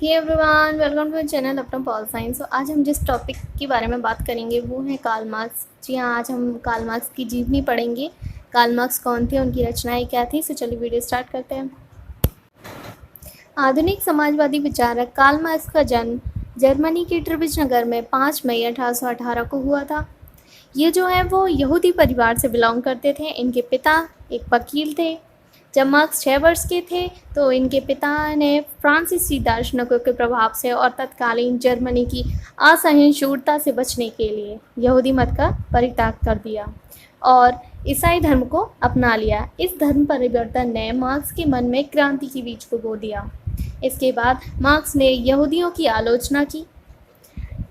Hey everyone, welcome to channel अपना pol science. तो आज हम जिस टॉपिक के बारे में बात करेंगे वो है कार्ल मार्क्स। जी हाँ, आज हम कार्ल मार्क्स की जीवनी पढ़ेंगे। कार्ल मार्क्स कौन थे, उनकी रचनाएं क्या थी। सो चलिए वीडियो स्टार्ट करते हैं। आधुनिक समाजवादी विचारक कार्ल मार्क्स का जन्म जर्मनी के ट्रिबिच नगर में 5 मई 1818 को हुआ था। ये जो है वो यहूदी परिवार से बिलोंग करते थे। इनके पिता एक वकील थे। जब मार्क्स 6 वर्ष के थे तो इनके पिता ने फ्रांसीसी दार्शनिकों के प्रभाव से और तत्कालीन जर्मनी की असहिष्णुता से बचने के लिए यहूदी मत का परित्याग कर दिया और ईसाई धर्म को अपना लिया। इस धर्म परिवर्तन ने मार्क्स के मन में क्रांति की बीज को बो दिया। इसके बाद मार्क्स ने यहूदियों की आलोचना की।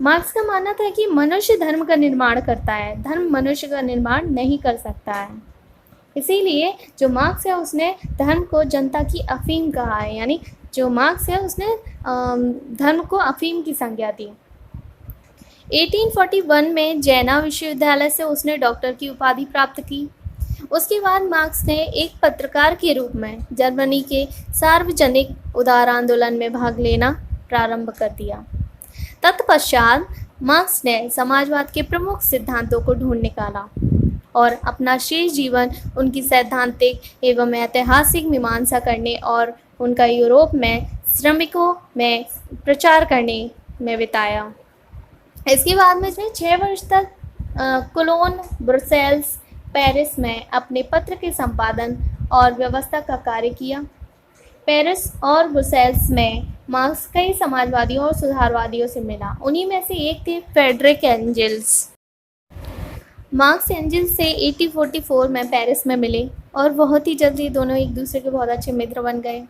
मार्क्स का मानना था कि मनुष्य धर्म का निर्माण करता है, धर्म मनुष्य का निर्माण नहीं कर सकता है। इसीलिए जो मार्क्स है उसने धर्म को जनता की अफीम कहा है, यानी जो मार्क्स है उसने धर्म को अफीम की संज्ञा दी। 1841 में जैना विश्वविद्यालय से उसने डॉक्टर की उपाधि प्राप्त की। उसके बाद मार्क्स ने एक पत्रकार के रूप में जर्मनी के सार्वजनिक उदार आंदोलन में भाग लेना प्रारंभ कर दिया। तत्पश्चात मार्क्स ने समाजवाद के प्रमुख सिद्धांतों को ढूंढ निकाला और अपना शेष जीवन उनकी सैद्धांतिक एवं ऐतिहासिक मीमांसा करने और उनका यूरोप में श्रमिकों में प्रचार करने में बिताया। इसके बाद में इसने 6 वर्ष तक कोलोन, ब्रुसेल्स, पेरिस में अपने पत्र के संपादन और व्यवस्था का कार्य किया। पेरिस और ब्रुसेल्स में मार्क्स कई समाजवादियों और सुधारवादियों से मिला। उन्हीं में से एक थे फ्रेडरिक एंजल्स। मार्क्स एंजल्स से 1844 में पेरिस में मिले और बहुत ही जल्दी दोनों एक दूसरे के बहुत अच्छे मित्र बन गए।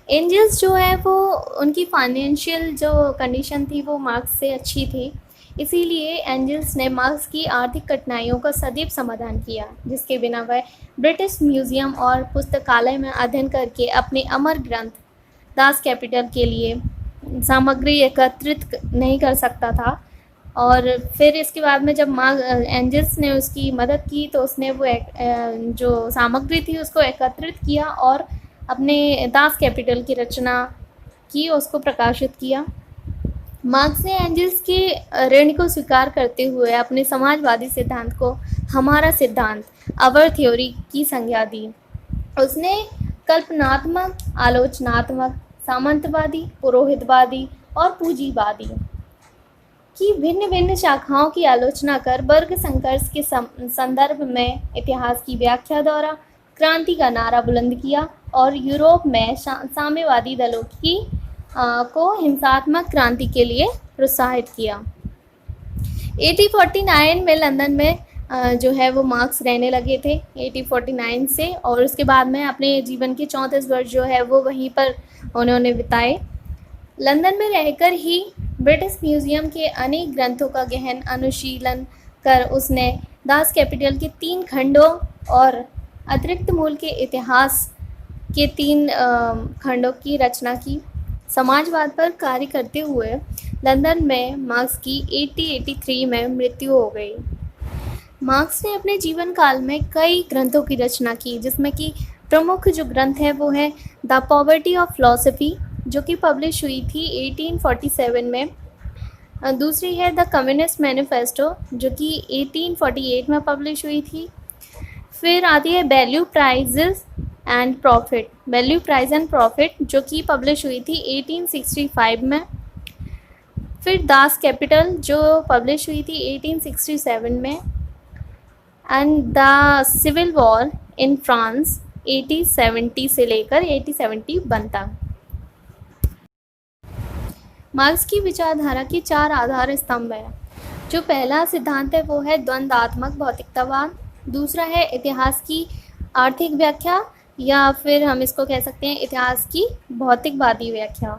एंजल्स जो है वो उनकी फाइनेंशियल जो कंडीशन थी वो मार्क्स से अच्छी थी, इसीलिए एंजल्स ने मार्क्स की आर्थिक कठिनाइयों का सदैव समाधान किया, जिसके बिना वह ब्रिटिश म्यूजियम और पुस्तकालय में अध्ययन करके अपने अमर ग्रंथ दास कैपिटल के लिए सामग्री एकत्रित नहीं कर सकता था। और फिर इसके बाद में जब एंजल्स ने उसकी मदद की तो उसने वो जो सामग्री थी उसको एकत्रित किया और अपने दास कैपिटल की रचना की, उसको प्रकाशित किया। मार्क्स ने एंजल्स के ऋण को स्वीकार करते हुए अपने समाजवादी सिद्धांत को हमारा सिद्धांत, अवर थ्योरी की संज्ञा दी। उसने कल्पनात्मक, आलोचनात्मक, सामंतवादी, पुरोहितवादी और पूंजीवादी की भिन्न भिन्न शाखाओं की आलोचना कर वर्ग संघर्ष के संदर्भ में इतिहास की व्याख्या द्वारा क्रांति का नारा बुलंद किया और यूरोप में साम्यवादी दलों की को हिंसात्मक क्रांति के लिए प्रोत्साहित किया। 1849 में लंदन में जो है वो मार्क्स रहने लगे थे 1849 से, और उसके बाद में अपने जीवन के 34 वर्ष जो है वो वहीं पर उन्होंने बिताए। लंदन में रहकर ही ब्रिटिश म्यूजियम के अनेक ग्रंथों का गहन अनुशीलन कर उसने दास कैपिटल के 3 खंडों और अतिरिक्त मूल के इतिहास के 3 खंडों की रचना की। समाजवाद पर कार्य करते हुए लंदन में मार्क्स की 1883 में मृत्यु हो गई। मार्क्स ने अपने जीवन काल में कई ग्रंथों की रचना की, जिसमें कि प्रमुख जो ग्रंथ है वो है द पॉवर्टी ऑफ फिलॉसफी, जो कि पब्लिश हुई थी 1847 में। दूसरी है द कम्युनिस्ट मैनिफेस्टो, जो कि 1848 में पब्लिश हुई थी। फिर आती है वैल्यू प्राइज एंड प्रॉफिट, जो कि पब्लिश हुई थी 1865 में। फिर दास कैपिटल, जो पब्लिश हुई थी 1867 में। And the civil war in France 1870 से लेकर 1871 तक। मार्क्स की विचारधारा के 4 आधार स्तंभ हैं। जो पहला सिद्धांत है वो है द्वंद्वात्मक भौतिकतावाद। दूसरा है इतिहास की आर्थिक व्याख्या, या फिर हम इसको कह सकते हैं इतिहास की भौतिकवादी व्याख्या।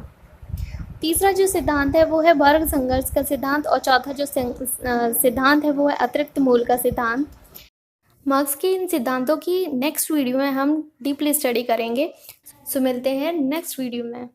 तीसरा जो सिद्धांत है वो है वर्ग संघर्ष का सिद्धांत, और चौथा जो सिद्धांत है वो है अतिरिक्त मूल का सिद्धांत। मार्क्स के इन सिद्धांतों की नेक्स्ट वीडियो में हम डीपली स्टडी करेंगे। सो मिलते हैं नेक्स्ट वीडियो में।